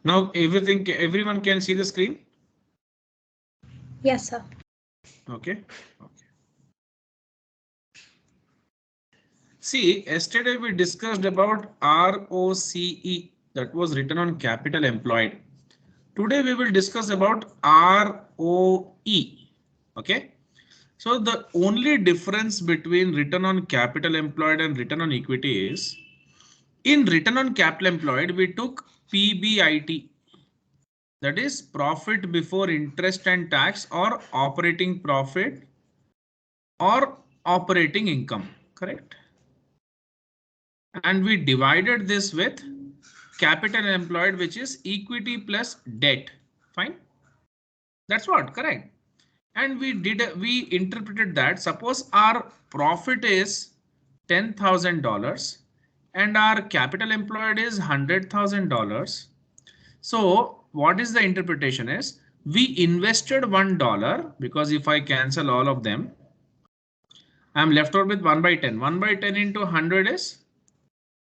Now everyone can see the screen. Yes, sir. Okay. See, yesterday we discussed about ROCE, that was return on capital employed. Today we will discuss about ROE. Okay. So the only difference between return on capital employed and return on equity is in return on capital employed, we took PBIT, that is profit before interest and tax, or operating profit or operating income, correct? And we divided this with capital employed, which is equity plus debt. Fine. That's what, correct. And we interpreted that suppose our profit is $10,000 and our capital employed is $100,000. So what is the interpretation is we invested $1 because if I cancel all of them, I'm left out with 1 by 10. 1 by 10 into 100 is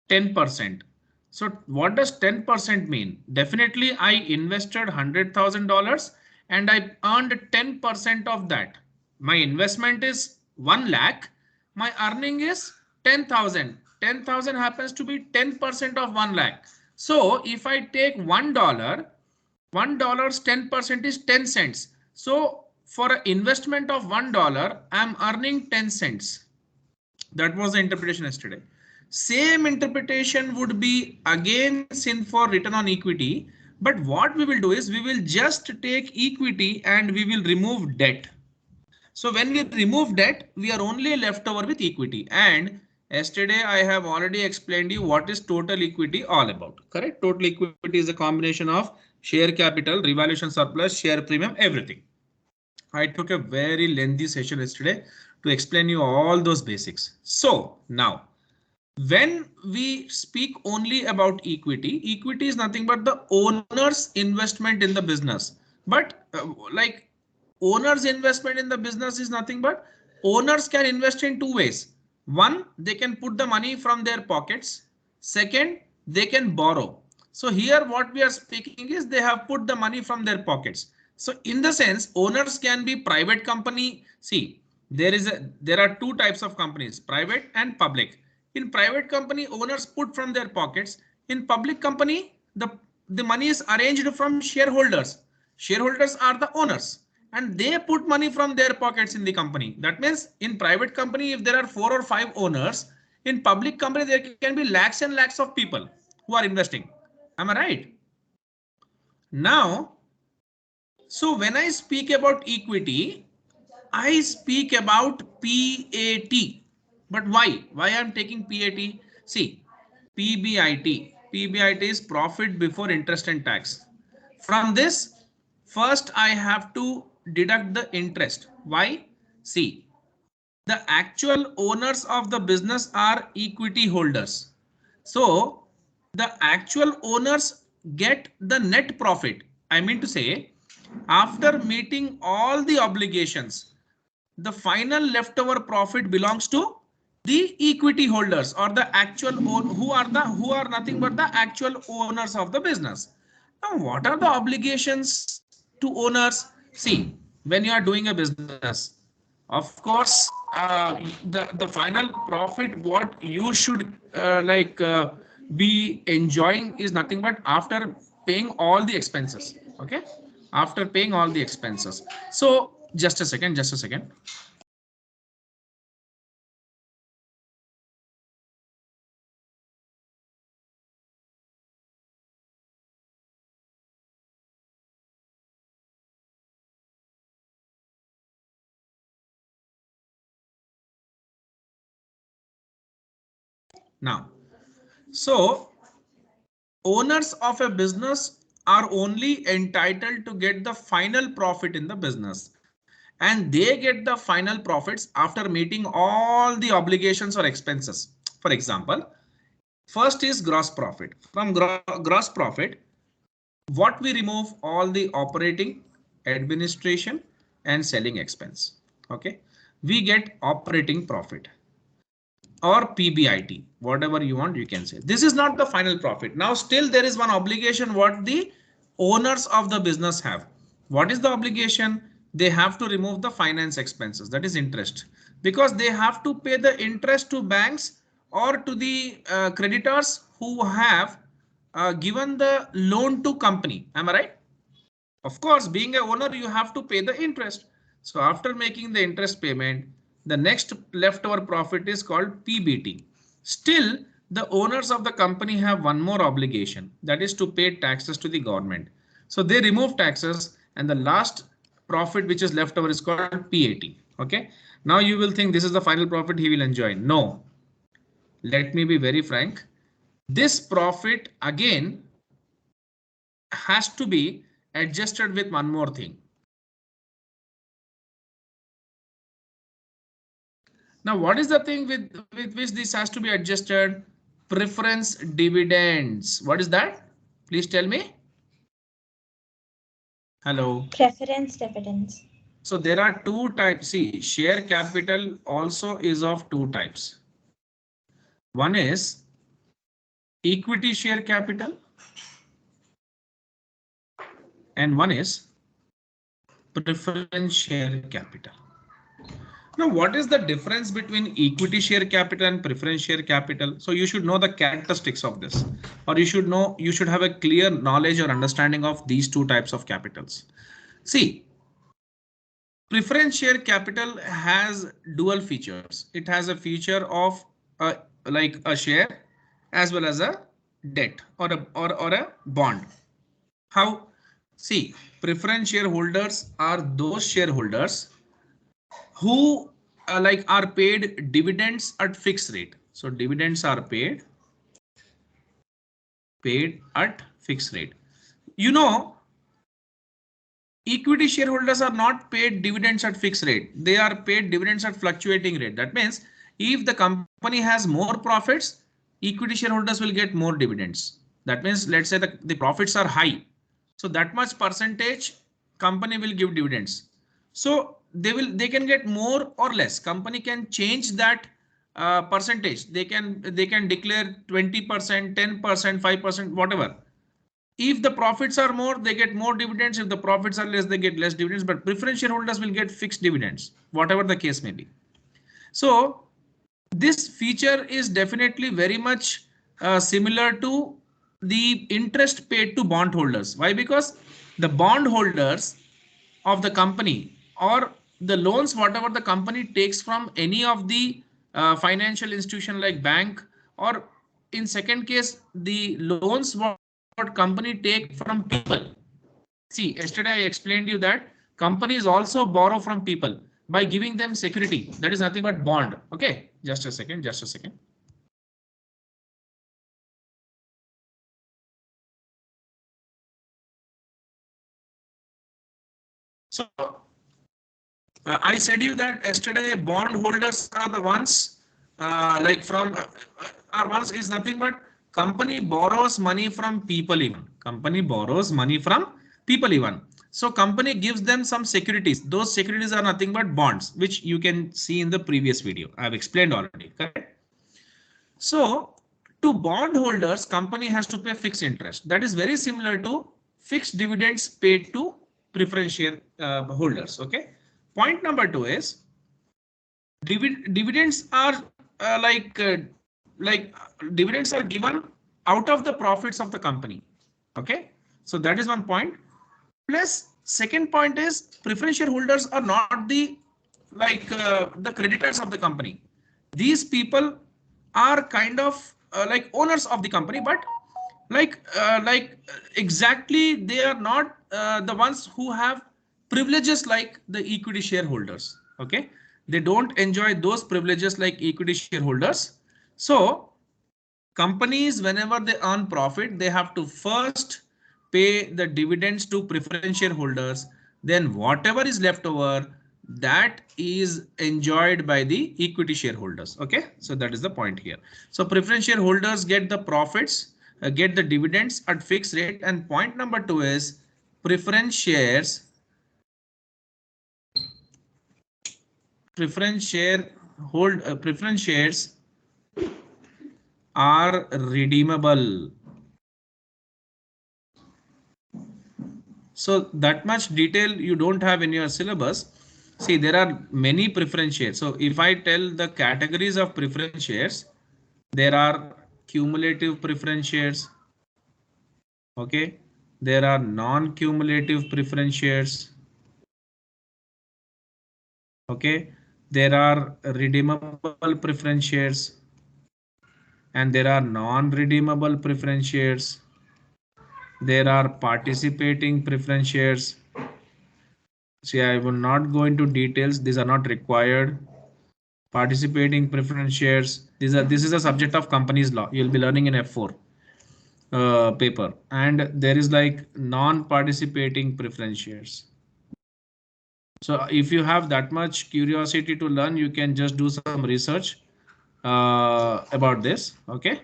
10%. So what does 10% mean? Definitely I invested $100,000 and I earned 10% of that. My investment is 1 lakh. My earning is 10,000. 10,000 happens to be 10% of 1 lakh. So if I take $1, $1's 10% is 10 cents. So for an investment of $1, I'm earning 10 cents. That was the interpretation yesterday. Same interpretation would be again seen for return on equity. But what we will do is we will just take equity and we will remove debt. So when we remove debt, we are only left over with equity. And yesterday I have already explained you what is total equity all about. Correct? Total equity is a combination of share capital, revaluation surplus, share premium, everything. I took a very lengthy session yesterday to explain you all those basics. So now when we speak only about equity, equity is nothing but the owner's investment in the business. But like owner's investment in the business is nothing but owners can invest in two ways. One, they can put the money from their pockets. Second, they can borrow. So here what we are speaking is they have put the money from their pockets. So in the sense, owners can be private company. See, there are two types of companies, private and public. In private company, owners put from their pockets. In public company, the money is arranged from shareholders. Shareholders are the owners and they put money from their pockets in the company. That means in private company, if there are 4 or 5 owners, in public company, there can be lakhs and lakhs of people who are investing. Am I right? Now, so when I speak about equity, I speak about PAT. But why? Why I'm taking PAT? See, PBIT. PBIT is profit before interest and tax. From this, first I have to deduct the interest. Why? See, the actual owners of the business are equity holders. So the actual owners get the net profit. I mean to say, after meeting all the obligations, the final leftover profit belongs to the equity holders or the actual who are nothing but the actual owners of the business. Now, what are the obligations to owners? See, when you are doing a business, of course, the final profit what you should be enjoying is nothing but after paying all the expenses. Okay, after paying all the expenses. So just a second, just a second. Now, so owners of a business are only entitled to get the final profit in the business, and they get the final profits after meeting all the obligations or expenses. For example, first is gross profit. From gross profit, what we remove all the operating, administration and selling expense. Okay, we get operating profit. or PBIT, whatever you want, you can say. This is not the final profit. Now still there is one obligation what the owners of the business have. What is the obligation? They have to remove the finance expenses, that is interest, because they have to pay the interest to banks or to the creditors who have given the loan to company. Am I right? Of course, being a owner, you have to pay the interest. So after making the interest payment, the next leftover profit is called PBT. Still, the owners of the company have one more obligation, that is to pay taxes to the government. So they remove taxes and the last profit which is left over is called PAT. Okay. Now you will think this is the final profit he will enjoy. No. Let me be very frank. This profit again has to be adjusted with one more thing. Now, what is the thing with which this has to be adjusted? Preference dividends. What is that? Please tell me. Hello. Preference dividends. So there are two types. See, share capital also is of two types. One is equity share capital and one is preference share capital. Now, what is the difference between equity share capital and preference share capital? So you should know the characteristics of this, or you should have a clear knowledge or understanding of these two types of capitals. See, preference share capital has dual features. It has a feature of like a share as well as a debt or a bond. How? See, preference shareholders are those shareholders who are paid dividends at fixed rate. So dividends are paid at fixed rate. You know, equity shareholders are not paid dividends at fixed rate. They are paid dividends at fluctuating rate. That means if the company has more profits, equity shareholders will get more dividends. That means let's say the profits are high. So that much percentage company will give dividends. So they can get more or less. Company can change that percentage. They can declare 20%, 10%, 5%, whatever. If the profits are more, they get more dividends. If the profits are less, they get less dividends. But preference shareholders will get fixed dividends, whatever the case may be. So this feature is definitely very much similar to the interest paid to bondholders. Why? Because the bondholders of the company or the loans whatever the company takes from any of the financial institution like bank, or in second case the loans what company take from people. See, yesterday I explained you that companies also borrow from people by giving them security, that is nothing but bond. Okay, just a second, just a second. So I said you that yesterday bond holders are the ones are ones is nothing but company borrows money from people even. Company borrows money from people even. So company gives them some securities. Those securities are nothing but bonds, which you can see in the previous video. I have explained already, correct? So to bond holders, company has to pay fixed interest. That is very similar to fixed dividends paid to preference share holders. Okay. Point number two is dividends are dividends are given out of the profits of the company. Okay. So that is one point. Plus second point is preference shareholders are not the creditors of the company. These people are kind of like owners of the company, but exactly they are not the ones who have privileges like the equity shareholders. Okay, they don't enjoy those privileges like equity shareholders. So companies, whenever they earn profit, they have to first pay the dividends to preference shareholders. Then whatever is left over, that is enjoyed by the equity shareholders. Okay, so that is the point here. So preference shareholders get the profits, get the dividends at fixed rate. And point number two is preference shares. Preference shares are redeemable. So that much detail you don't have in your syllabus. See, there are many preference shares. So if I tell the categories of preference shares, there are cumulative preference shares. Okay. There are non-cumulative preference shares. Okay. There are redeemable preference shares. And there are non-redeemable preference shares. There are participating preference shares. See, I will not go into details. These are not required. Participating preference shares. This is a subject of companies law. You'll be learning in F4 paper. And there is like non-participating preference shares. So if you have that much curiosity to learn, you can just do some research about this. Okay.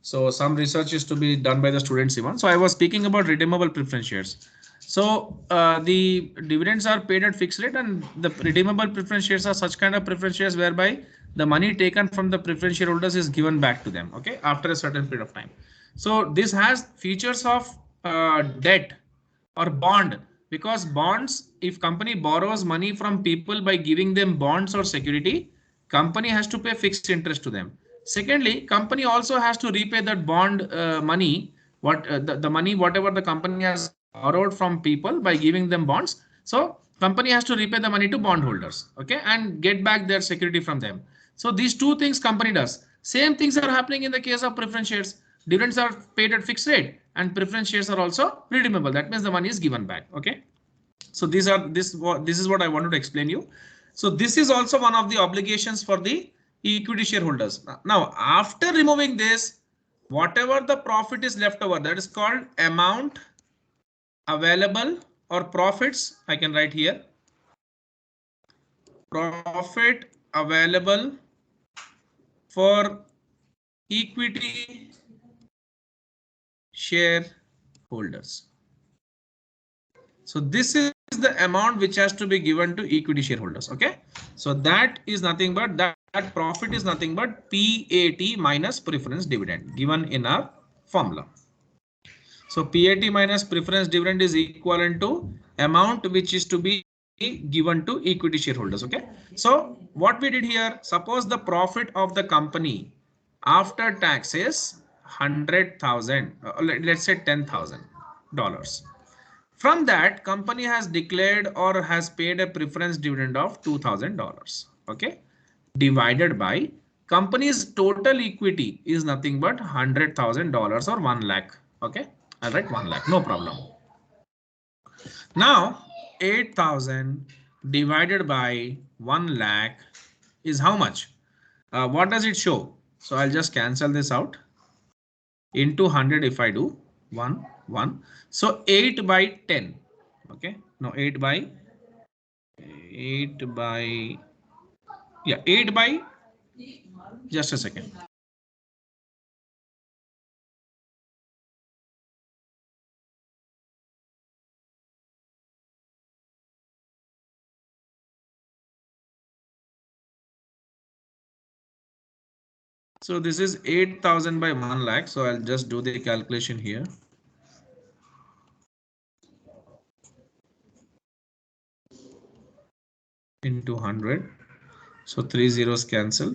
So some research is to be done by the students even. So I was speaking about redeemable preference shares. So the dividends are paid at fixed rate, and the redeemable preference shares are such kind of preference shares whereby the money taken from the preference shareholders is given back to them. Okay, after a certain period of time. So this has features of debt or bond, because bonds, if company borrows money from people by giving them bonds or security, company has to pay fixed interest to them. Secondly, company also has to repay that bond money, the money whatever the company has borrowed from people by giving them bonds. So company has to repay the money to bondholders, okay, and get back their security from them. So these two things company does. Same things are happening in the case of preference shares. Dividends are paid at fixed rate, and preference shares are also redeemable. That means the money is given back. Okay. So this is what I wanted to explain you. So this is also one of the obligations for the equity shareholders. Now, after removing this, whatever the profit is left over, that is called amount available or profits. I can write here profit available for equity shareholders. So this is the amount which has to be given to equity shareholders. Okay. So that is nothing but that profit is nothing but PAT minus preference dividend given in our formula. So PAT minus preference dividend is equivalent to amount which is to be given to equity shareholders. Okay. So what we did here, suppose the profit of the company after tax is 100,000, let's say $10,000. From that, company has declared or has paid a preference dividend of $2,000. Okay. Divided by company's total equity is nothing but $100,000 or 1 lakh. Okay. I'll write 1 lakh. No problem. Now 8,000 divided by 1 lakh is how much? What does it show? So I'll just cancel this out. Into 100 if I do 1. So 8 by 10. Okay. No, 8 by 8 by just a second. So this is 8,000 by 1 lakh. So I'll just do the calculation here. Into 100. So 3 zeros cancel.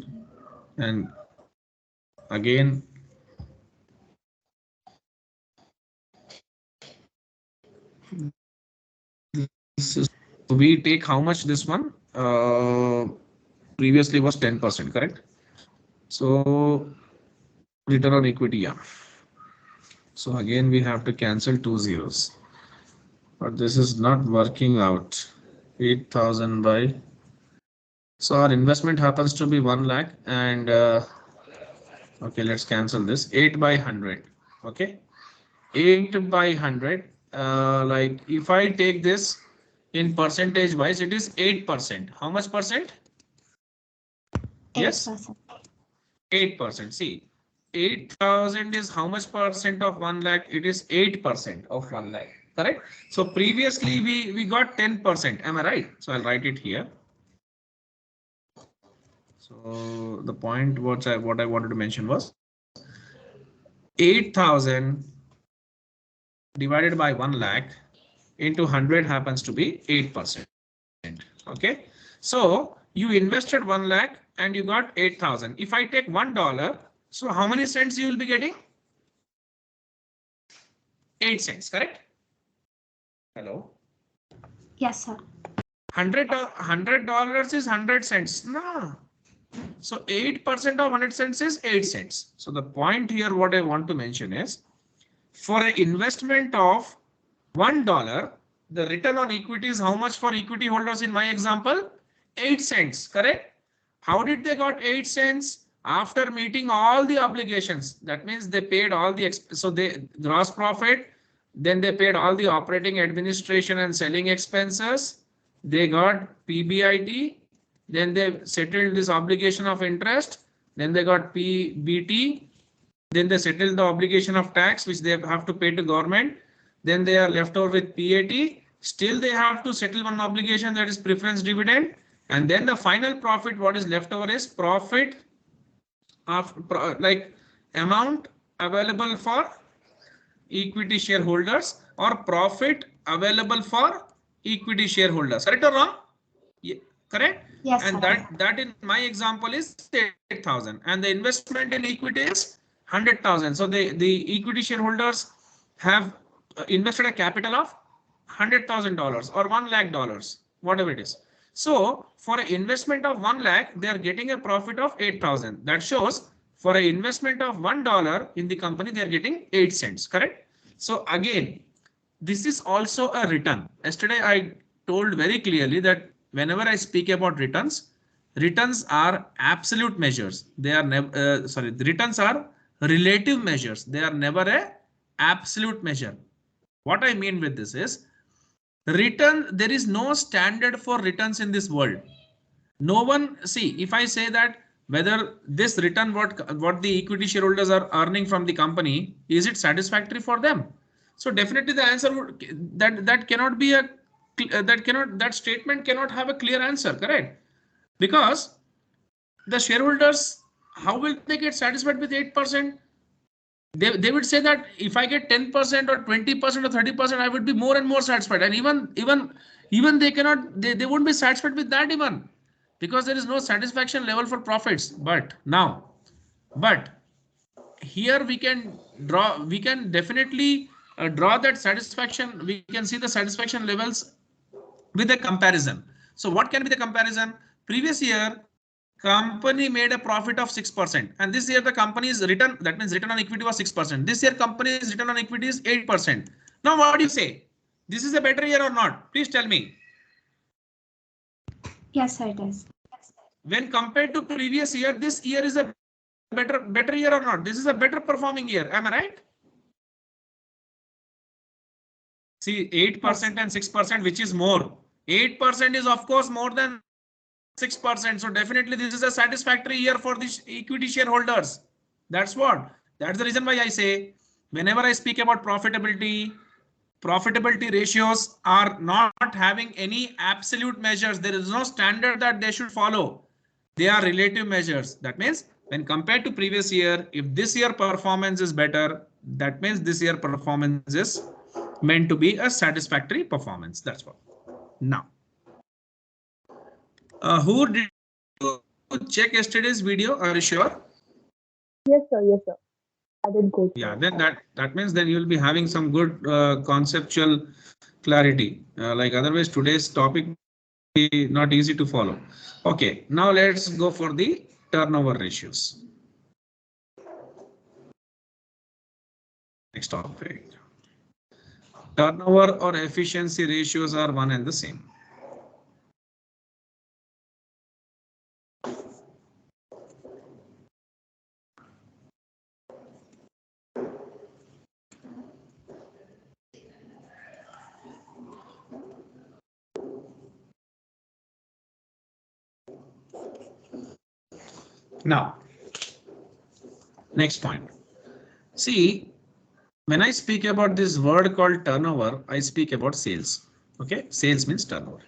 And again, this is, we take how much this one? Previously was 10%, correct? So return on equity, yeah. So again, we have to cancel 2 zeros. But this is not working out. 8,000 by. So our investment happens to be 1 lakh, and okay, let's cancel this. 8 by 100. Okay. 8 by 100. Like if I take this in percentage wise, it is 8%. How much percent? Yes. 8%. See, 8,000 is how much percent of 1 lakh? It is 8% of 1 lakh. Correct. So previously we got 10%. Am I right? So I'll write it here. So the point what I wanted to mention was 8,000 divided by 1 lakh into 100 happens to be 8%. Okay, so you invested 1 lakh and you got 8,000. If I take $1, so how many cents you will be getting? 8 cents, correct? Hello? Yes, sir. $100 is 100 cents. No. So 8% of 100 cents is 8 cents. So the point here, what I want to mention is, for an investment of $1, the return on equity is how much for equity holders in my example? 8 cents, correct? How did they got 8 cents? After meeting all the obligations. That means they paid all the, so they gross profit, then they paid all the operating, administration and selling expenses. They got PBIT, then they settled this obligation of interest, then they got PBT, then they settled the obligation of tax which they have to pay to government, then they are left over with PAT, still they have to settle one obligation, that is preference dividend, and then the final profit what is left over is profit of like amount available for equity shareholders or profit available for equity shareholders. Correct or wrong? Yeah, correct. Yes, and sir. that in my example is 8,000 and the investment in equity is 100,000. So the equity shareholders have invested a capital of $100,000 or $1 lakh, whatever it is. So for an investment of 1 lakh, they are getting a profit of 8,000. That shows for an investment of $1 in the company, they are getting 8 cents. Correct. So again, this is also a return. Yesterday I told very clearly that whenever I speak about returns, returns are absolute measures. They are never the returns are relative measures. They are never a absolute measure. What I mean with this is, return, there is no standard for returns in this world. No one, see, if I say that whether this return what the equity shareholders are earning from the company, is it satisfactory for them? So definitely the answer would, that cannot be a that statement cannot have a clear answer, correct? Because the shareholders, how will they get satisfied with 8%? They would say that if I get 10% or 20% or 30%, I would be more and more satisfied. And even they cannot, they won't be satisfied with that even, because there is no satisfaction level for profits. But here we can definitely draw that satisfaction. We can see the satisfaction levels with a comparison. So what can be the comparison? Previous year, company made a profit of 6%, and this year the company's return, that means return on equity was 6%. This year company's return on equity is 8%. Now what do you say? This is a better year or not? Please tell me. Yes, sir, it is. When compared to previous year, this year is a better year or not? This is a better performing year. Am I right? See, 8% and 6%, which is more? 8% is of course more than 6%. So definitely this is a satisfactory year for the equity shareholders. That's the reason why I say, whenever I speak about profitability ratios are not having any absolute measures. There is no standard that they should follow. They are relative measures. That means when compared to previous year, if this year performance is better, that means this year performance is meant to be a satisfactory performance. That's what. Now, who did you check yesterday's video? Are you sure? Yes, sir. Yes, sir. I did go. Yeah, then that means then you will be having some good conceptual clarity. Like otherwise, today's topic be not easy to follow. Okay, now let's go for the turnover ratios. Next topic. Turnover or efficiency ratios are one and the same. Now, next point. See, when I speak about this word called turnover, I speak about sales. Okay, sales means turnover.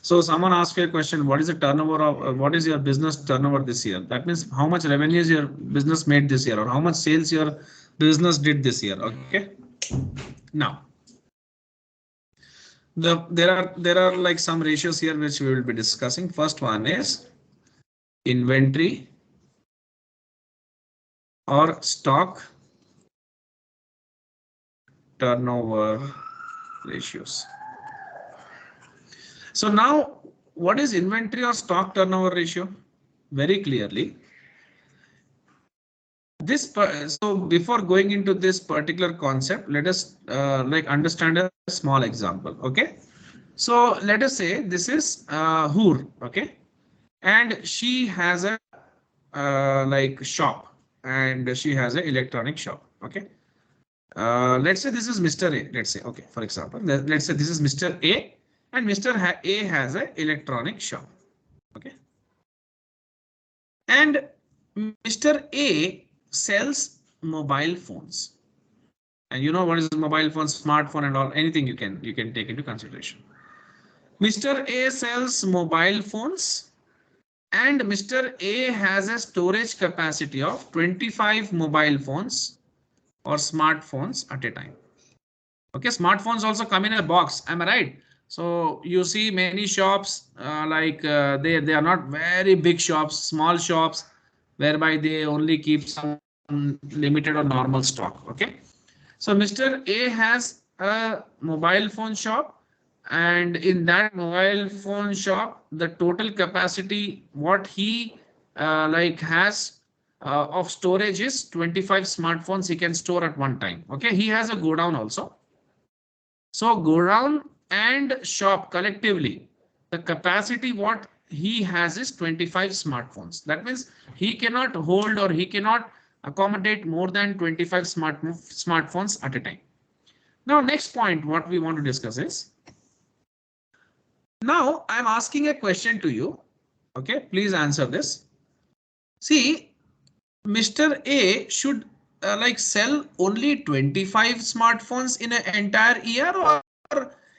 So someone asked you a question, what is the turnover of what is your business turnover this year? That means how much revenues your business made this year, or how much sales your business did this year. Okay. Now, there are like some ratios here which we will be discussing. First one is inventory or stock turnover ratios. So now, what is inventory or stock turnover ratio? Very clearly, so before going into this particular concept, let us like understand a small example. Okay, so let us say this is Hoor. Okay, and she has a like shop, and she has an electronic shop. Okay, let's say this is Mr. A. Let's say, okay, for example, let's say this is Mr. A, and Mr. A has an electronic shop. Okay, and Mr. A sells mobile phones, and you know what is mobile phone, smartphone, and all, anything you can take into consideration. Mr. A sells mobile phones, and Mr. A has a storage capacity of 25 mobile phones or smartphones at a time. Okay, smartphones also come in a box. Am I right? So you see many shops they are not very big shops, small shops, whereby they only keep some limited or normal stock. Okay, so Mr. A has a mobile phone shop, and in that mobile phone shop, the total capacity what he has of storage is 25 smartphones he can store at one time. Okay, he has a godown also. So godown and shop collectively, the capacity what he has is 25 smartphones. That means he cannot hold or he cannot accommodate more than 25 smartphones at a time. Now, next point what we want to discuss is, now I'm asking a question to you. Okay, please answer this. See, Mr. A should sell only 25 smartphones in an entire year, or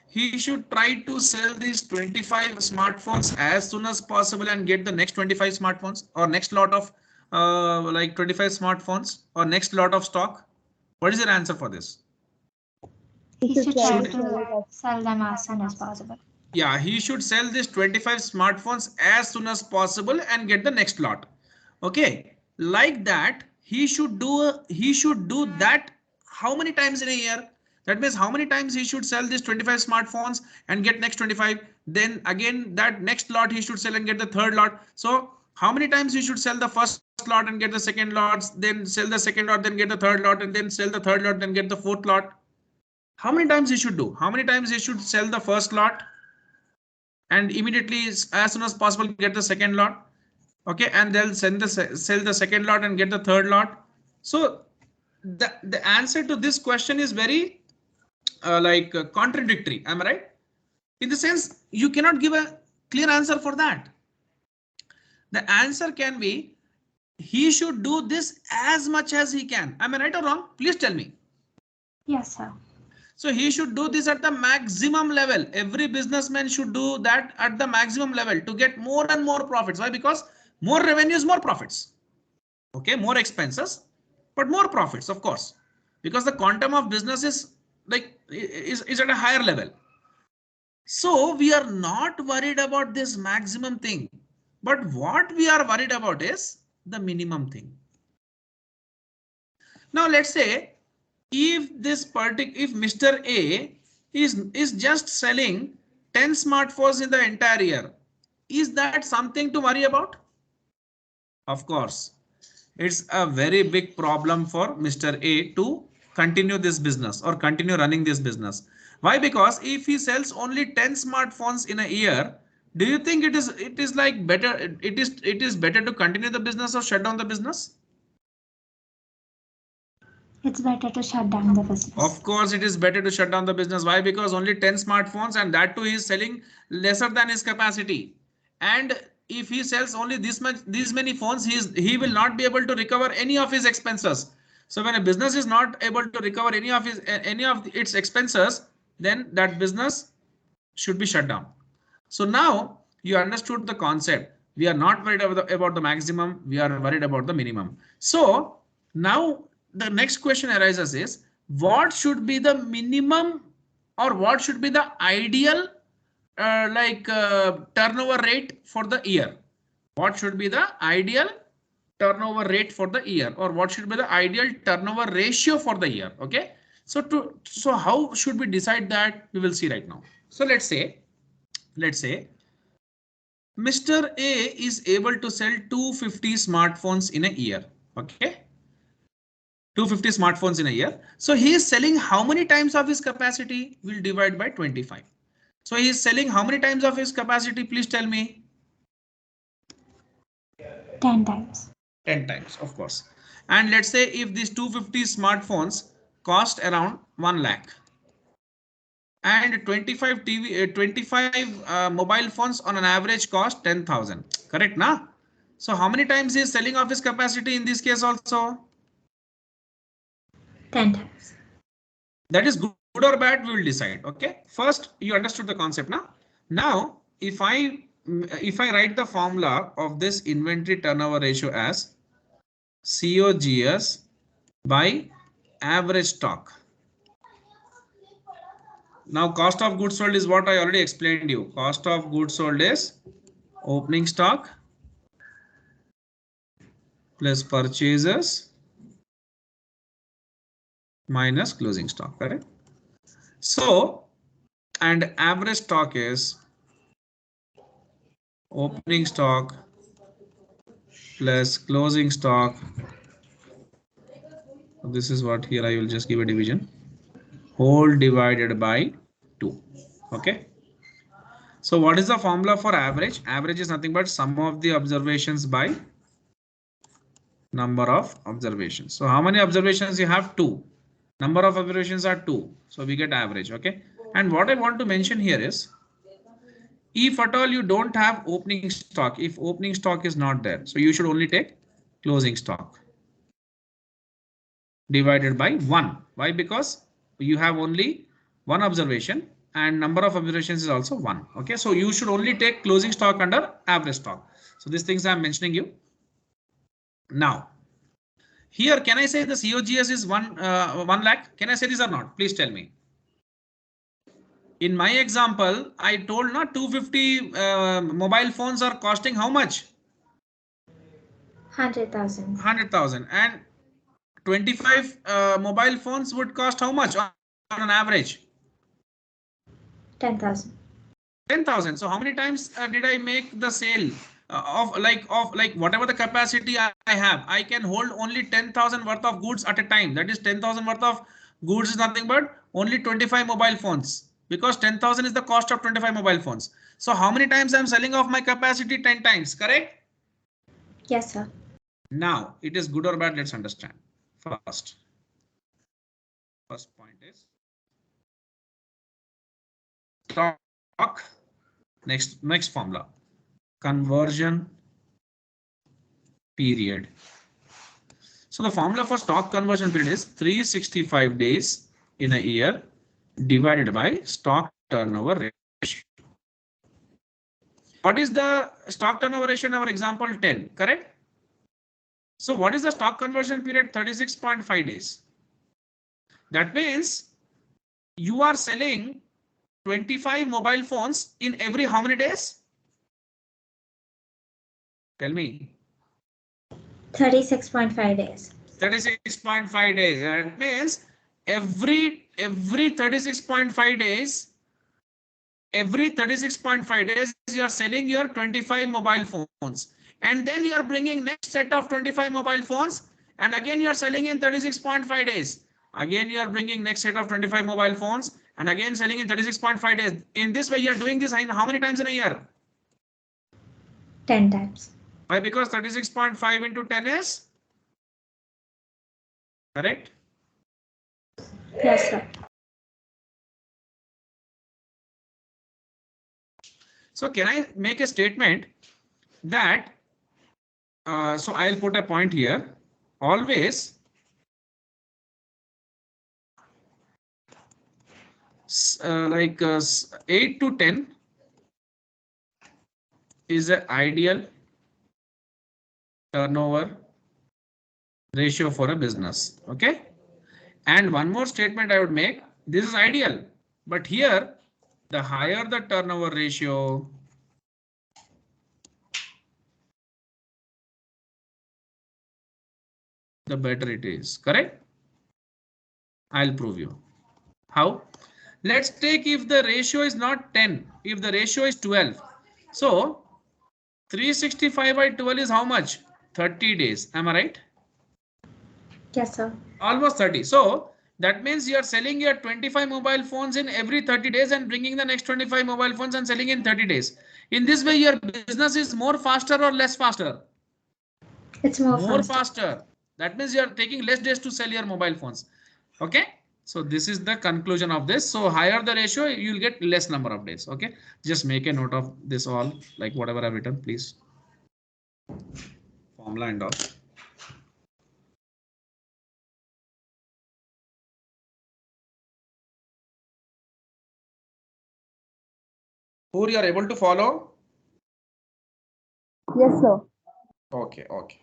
he should try to sell these 25 smartphones as soon as possible and get the next 25 smartphones, or next lot of 25 smartphones, or next lot of stock? What is your answer for this? He should try Should- to sell them as soon as possible. Yeah, he should sell these 25 smartphones as soon as possible and get the next lot. Okay, like that, he should do that how many times in a year? That means how many times he should sell these 25 smartphones and get next 25. Then again, that next lot he should sell and get the third lot. So how many times he should sell the first lot and get the second lot, then sell the second lot, then get the third lot, and then sell the third lot, then get the fourth lot? How many times he should do? How many times he should sell the first lot and immediately as soon as possible get the second lot? Okay, and they'll sell the second lot and get the third lot. So the answer to this question is very contradictory. Am I right? In the sense, you cannot give a clear answer for that. The answer can be, he should do this as much as he can. Am I right or wrong? Please tell me. Yes, sir. So he should do this at the maximum level. Every businessman should do that at the maximum level to get more and more profits. Why? Because more revenues, more profits. Okay, more expenses, but more profits, of course, because the quantum of business is at a higher level. So we are not worried about this maximum thing, but what we are worried about is the minimum thing. Now let's say if Mr. A is just selling 10 smartphones in the entire year, is that something to worry about? Of course, it's a very big problem for Mr. A to continue this business or continue running this business. Why? Because if he sells only 10 smartphones in a year, do you think it is like better? It is better to continue the business or shut down the business? It's better to shut down the business. Of course, it is better to shut down the business. Why? Because only 10 smartphones, and that too he is selling lesser than his capacity. And if he sells only these many phones, he will not be able to recover any of his expenses. So when a business is not able to recover any of its expenses, then that business should be shut down. So now you understood the concept. We are not worried about the maximum. We are worried about the minimum. So now the next question arises is what should be the minimum or what should be the ideal turnover rate for the year? What should be the ideal turnover rate for the year, or what should be the ideal turnover ratio for the year? Okay, so how should we decide that? We will see right now. So let's say Mr. A is able to sell 250 smartphones in a year. Okay, 250 smartphones in a year. So he is selling how many times of his capacity? We'll divide by 25. So he is selling how many times of his capacity? Please tell me. 10 times. 10 times, of course. And let's say if these 250 smartphones cost around 1 lakh and 25 mobile phones on an average cost 10,000. Correct, na? So how many times he is selling of his capacity in this case also? 10 times. That is good or bad, we will decide. Okay, first you understood the concept now. Now if I write the formula of this inventory turnover ratio as COGS by average stock. Now cost of goods sold is what I already explained you. Cost of goods sold is opening stock plus purchases minus closing stock, correct? So, and average stock is opening stock plus closing stock. This is what here I will just give a division. Whole divided by 2. Okay. So what is the formula for average? Average is nothing but sum of the observations by number of observations. So how many observations you have? 2. Number of observations are 2. So we get average. Okay. And what I want to mention here is if at all you don't have opening stock, if opening stock is not there, so you should only take closing stock divided by 1. Why? Because you have only one observation and number of observations is also 1. Okay, so you should only take closing stock under average stock. So these things I'm mentioning you. Now, here can I say the COGS is 1 lakh? Can I say this or not? Please tell me. In my example, I told not 250 mobile phones are costing how much? 100,000. 100,000, and 25 mobile phones would cost how much on an average? 10,000. 10,000. So how many times did I make the sale of whatever the capacity I have? I can hold only 10,000 worth of goods at a time. That is 10,000 worth of goods is nothing but only 25 mobile phones, because 10,000 is the cost of 25 mobile phones. So how many times I'm selling off my capacity? 10 times, correct? Yes, sir. Now it is good or bad? Let's understand. First point is stock. Next formula, conversion period. So the formula for stock conversion period is 365 days in a year divided by stock turnover ratio. What is the stock turnover ratio in our example? 10, correct? So what is the stock conversion period? 36.5 days. That means you are selling 25 mobile phones in every how many days? Tell me. 36.5 days. 36.5 days. That means every 36.5 days, you are selling your 25 mobile phones, and then you are bringing next set of 25 mobile phones, and again you are selling in 36.5 days. Again you are bringing next set of 25 mobile phones and again selling in 36.5 days. In this way you are doing this how many times in a year? 10 times. Why? Because 36.5 into 10 is correct. Yes, sir. So can I make a statement that so I'll put a point here. Always 8 to 10 is an ideal turnover ratio for a business. Okay. And one more statement I would make. This is ideal, but here the higher the turnover ratio, the better it is. Correct? I'll prove you. How? Let's take if the ratio is not 10, if the ratio is 12. So 365 by 12 is how much? 30 days. Am I right? Yes, sir. Almost 30. So that means you are selling your 25 mobile phones in every 30 days and bringing the next 25 mobile phones and selling in 30 days. In this way, your business is more faster or less faster? It's more More faster. faster. That means you are taking less days to sell your mobile phones. Okay. So this is the conclusion of this. So higher the ratio, you'll get less number of days. Okay. Just make a note of this all, like whatever I've written, please. Formula and all. Who you are able to follow? Yes, sir. Okay. Okay.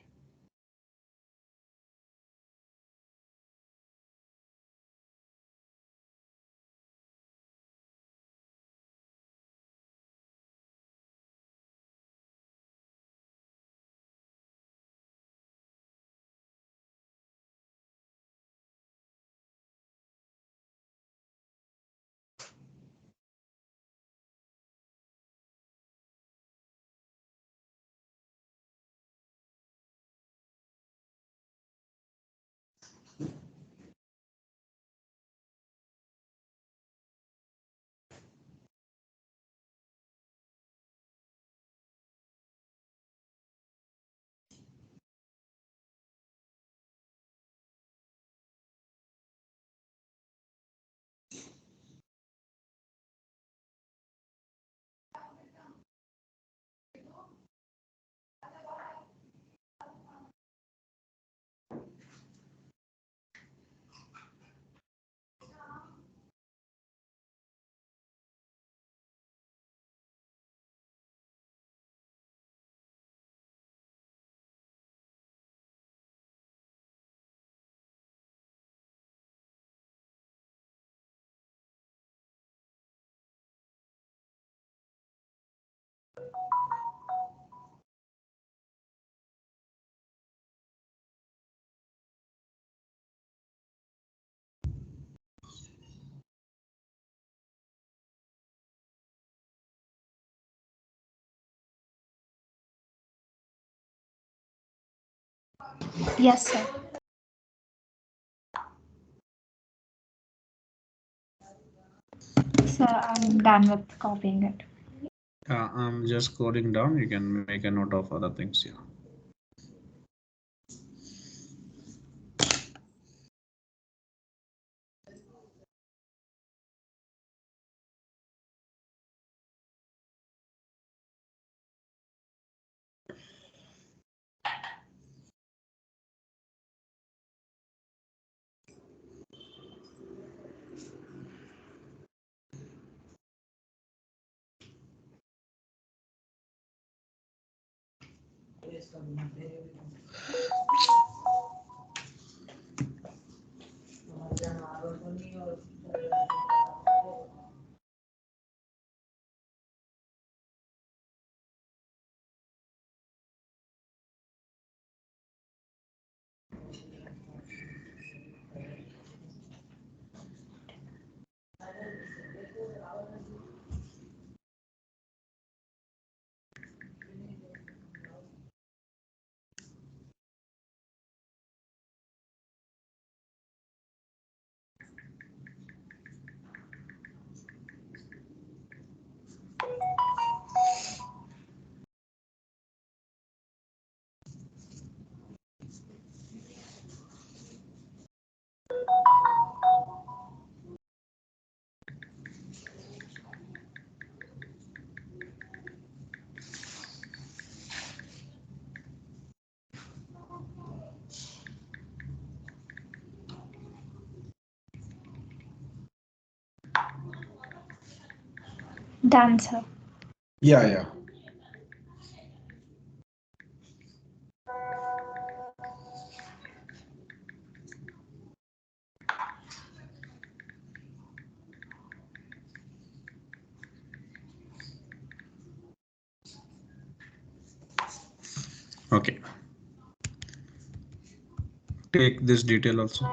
Yes, sir. Sir, I'm done with copying it. I'm just coding down. You can make a note of other things here. Done, sir. Yeah, yeah. Okay. Take this detail also.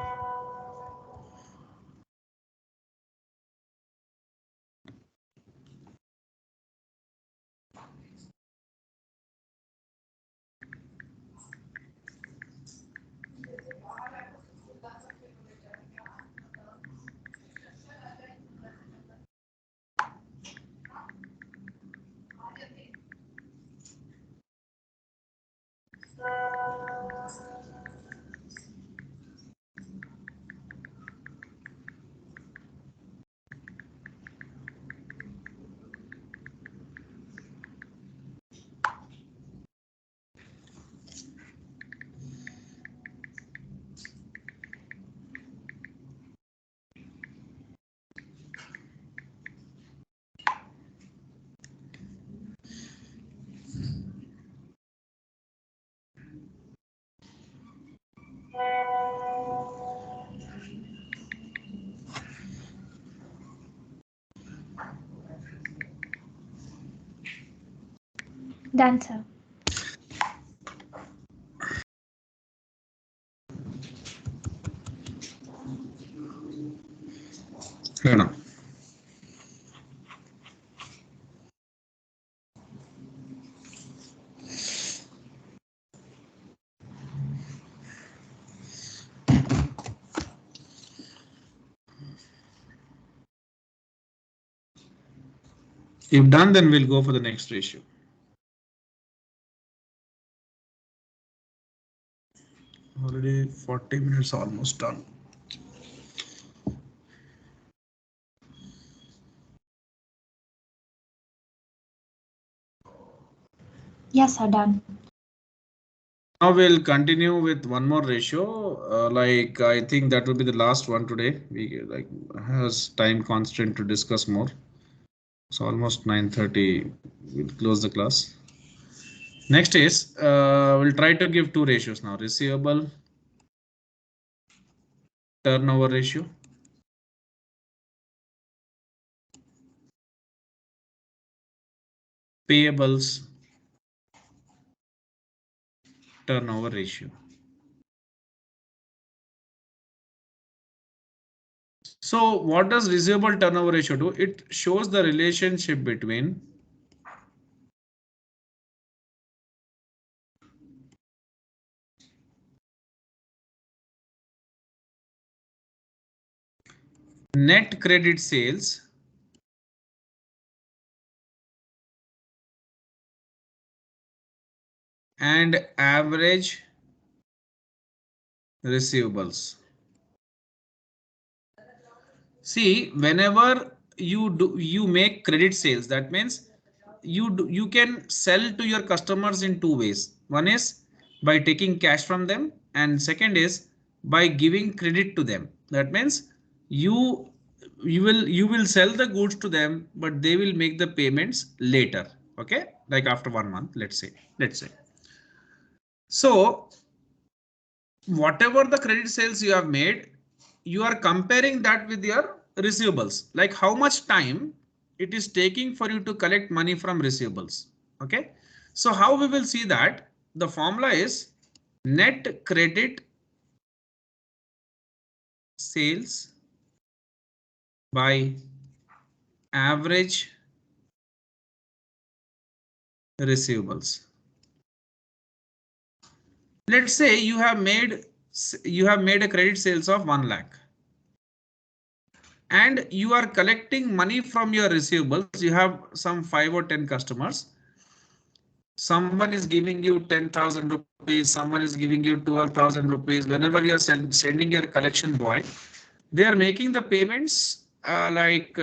Done, sir. Here now. If done, then we'll go for the next ratio. Already 40 minutes almost done. Yes, sir. Done. Now we'll continue with one more ratio. Like I think that will be the last one today. We like has time constraint to discuss more. So almost 9:30. We'll close the class. Next is we'll try to give two ratios now: receivable turnover ratio, payables turnover ratio. So what does receivable turnover ratio do? It shows the relationship between net credit sales and average receivables. See, whenever you make credit sales, that means you can sell to your customers in two ways. One is by taking cash from them, and second is by giving credit to them. That means you you will sell the goods to them, but they will make the payments later. Okay, like after 1 month, let's say. So whatever the credit sales you have made, you are comparing that with your receivables, like how much time it is taking for you to collect money from receivables. Okay, so how we will see that? The formula is net credit sales by average receivables. Let's say you have made a credit sales of 1 lakh and you are collecting money from your receivables. You have some 5 or 10 customers. Someone is giving you 10,000 rupees, someone is giving you 12,000 rupees. Whenever you are sending your collection boy, they are making the payments like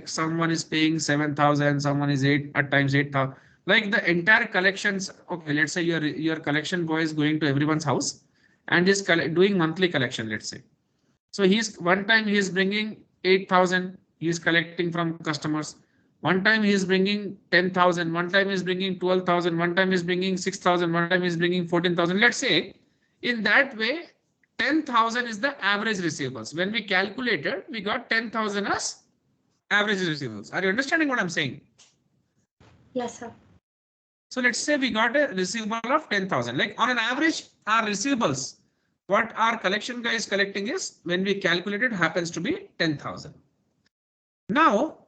someone is paying 7,000, someone is 8 at times 8,000. Like the entire collections. Okay, let's say your collection boy is going to everyone's house and is doing monthly collection. Let's say. So he's one time he is bringing 8,000, he is collecting from customers. One time he is bringing 10,000, one time he is bringing 12,000, one time he is bringing 6,000, one time he is bringing 14,000. Let's say in that way, 10,000 is the average receivables. When we calculated, we got 10,000 as average receivables. Are you understanding what I'm saying? Yes, sir. So let's say we got a receivable of 10,000. Like on an average, our receivables, what our collection guy is collecting is, when we calculate it, happens to be 10,000. Now,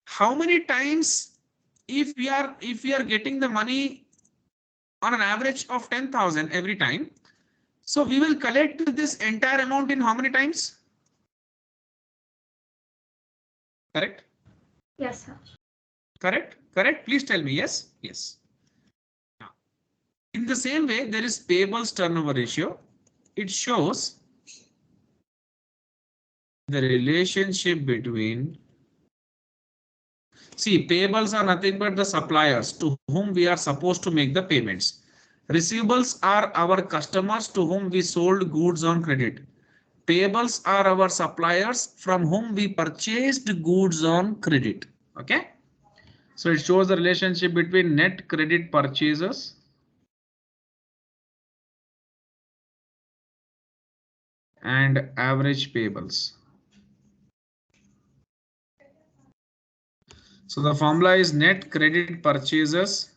how many times, if we are getting the money on an average of 10,000 every time, so we will collect this entire amount in how many times? Correct? Yes, sir. Correct? Correct? Please tell me yes. Yes. Now, in the same way, there is payables turnover ratio. It shows the relationship between, see, payables are nothing but the suppliers to whom we are supposed to make the payments. Receivables are our customers to whom we sold goods on credit. Payables are our suppliers from whom we purchased goods on credit. Okay. So it shows the relationship between net credit purchases and average payables. So the formula is net credit purchases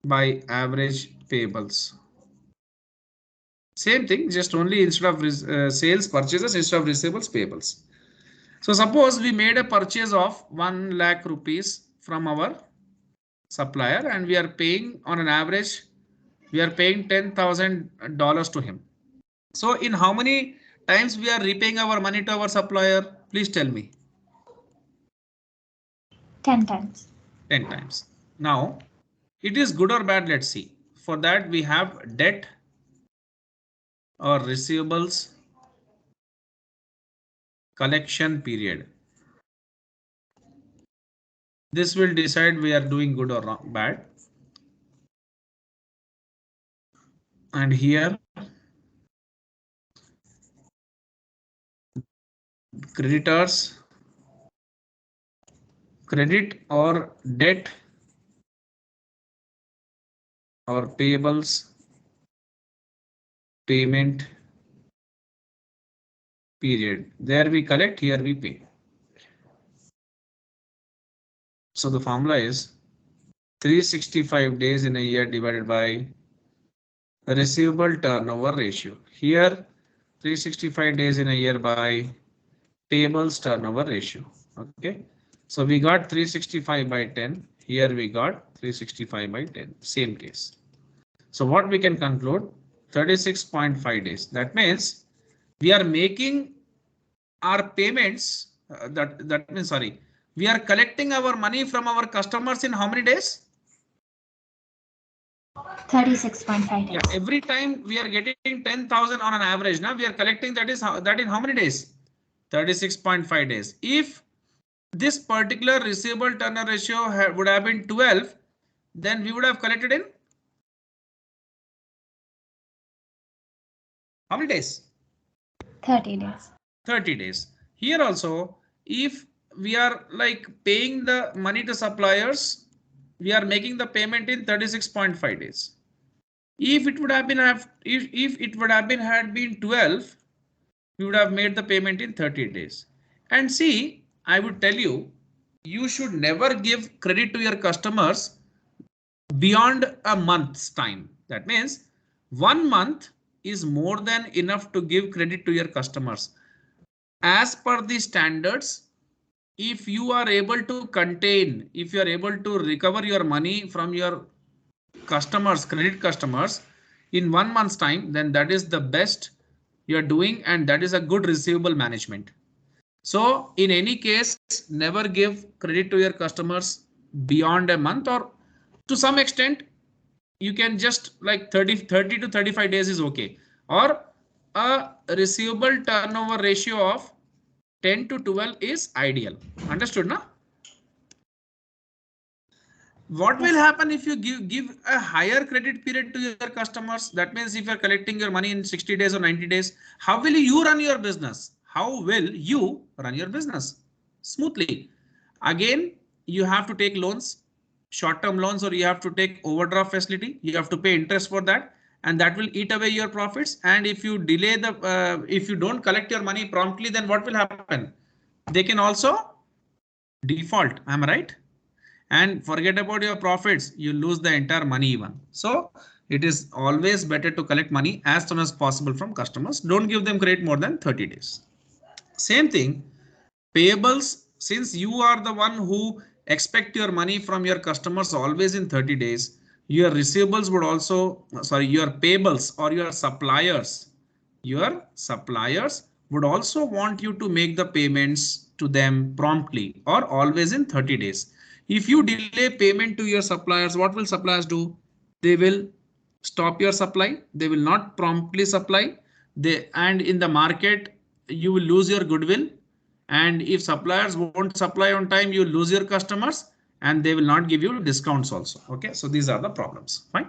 by average payables. Same thing, just only instead of sales purchases, instead of receivables, payables. So suppose we made a purchase of 1 lakh rupees from our supplier and we are paying on an average, we are paying $10,000 to him. So in how many times we are repaying our money to our supplier? Please tell me. 10 times. 10 times. Now, it is good or bad? Let's see. For that, we have debt or receivables collection period. This will decide we are doing good or wrong, bad. And here, creditors, credit or debt or payables payment period. There we collect, here we pay. So the formula is 365 days in a year divided by receivable turnover ratio. Here 365 days in a year by payables turnover ratio. Okay. So we got 365 by 10. Here we got 365 by 10. Same case. So what we can conclude? 36.5 days. That means we are making our payments. That means, sorry, we are collecting our money from our customers in how many days? 36.5 days. Yeah, every time we are getting 10,000 on an average. Now we are collecting that in how many days? 36.5 days. If this particular receivable turnover ratio would have been 12, then we would have collected in how many days? 30 days. 30 days. Here also, if we are like paying the money to suppliers, we are making the payment in 36.5 days. If it would have been if it would have been had been 12, we would have made the payment in 30 days. And see, I would tell you, you should never give credit to your customers beyond a month's time. That means 1 month is more than enough to give credit to your customers. As per the standards, if you are able to contain, if you are able to recover your money from your customers, credit customers in 1 month's time, then that is the best you are doing and that is a good receivable management. So in any case, never give credit to your customers beyond a month, or to some extent you can just like 30 to 35 days is okay, or a receivable turnover ratio of 10 to 12 is ideal. Understood, na? What will happen if you give a higher credit period to your customers? That means if you're collecting your money in 60 days or 90 days, how will you run your business? How will you run your business smoothly? Again, you have to take loans, short-term loans, or you have to take overdraft facility. You have to pay interest for that, and that will eat away your profits. And if you delay if you don't collect your money promptly, then what will happen? They can also default. Am I right? and forget about your profits, you lose the entire money even. So it is always better to collect money as soon as possible from customers. Don't give them credit more than 30 days. Same thing, payables, since you are the one who expect your money from your customers always in 30 days, your receivables would also, sorry, your payables or your suppliers would also want you to make the payments to them promptly or always in 30 days. If you delay payment to your suppliers, what will suppliers do? They will stop your supply. They will not promptly supply. And in the market, you will lose your goodwill. And if suppliers won't supply on time, you lose your customers and they will not give you discounts also. Okay, so these are the problems. Fine.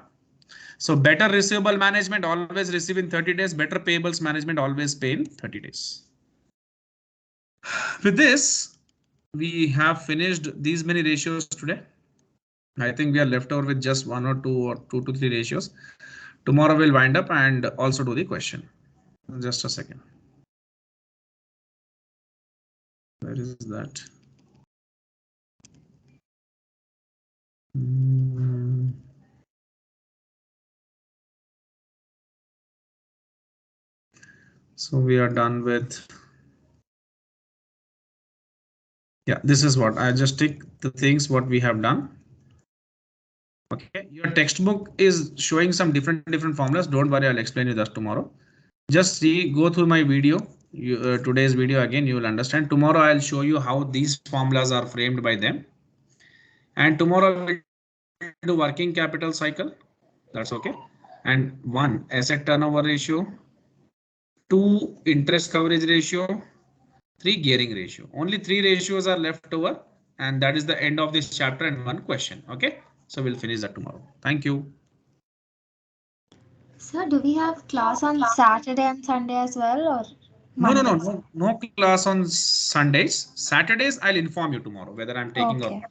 So better receivable management, always receive in 30 days. Better payables management, always pay in 30 days. With this, we have finished these many ratios today. I think we are left over with just one or two to three ratios. Tomorrow we'll wind up and also do the question. Just a second. Where is that? So we are done with. Yeah, this is what I just take the things what we have done. Okay, your textbook is showing some different formulas. Don't worry, I'll explain you that tomorrow. Just see, go through my video, today's video again, you will understand. Tomorrow I'll show you how these formulas are framed by them. And tomorrow we'll do working capital cycle. That's okay. And 1 asset turnover ratio, 2 interest coverage ratio, 3 gearing ratio. Only 3 ratios are left over. And that is the end of this chapter and 1 question. Okay, so we'll finish that tomorrow. Thank you. Sir, do we have class on Saturday and Sunday as well, or Mondays? No class on Sundays. Saturdays, I'll inform you tomorrow whether I'm taking Okay. or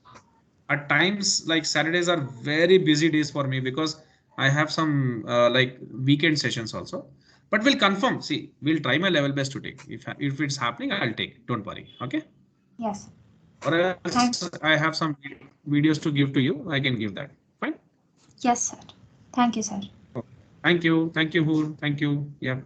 at times like Saturdays are very busy days for me because I have some like weekend sessions also. But we'll confirm. See, we'll try my level best to take. If it's happening, I'll take. Don't worry. Okay. Yes. Or else I have some videos to give to you. I can give that. Fine. Yes, sir. Thank you, sir. Okay. Thank you. Thank you, Hoor. Thank you. Yeah.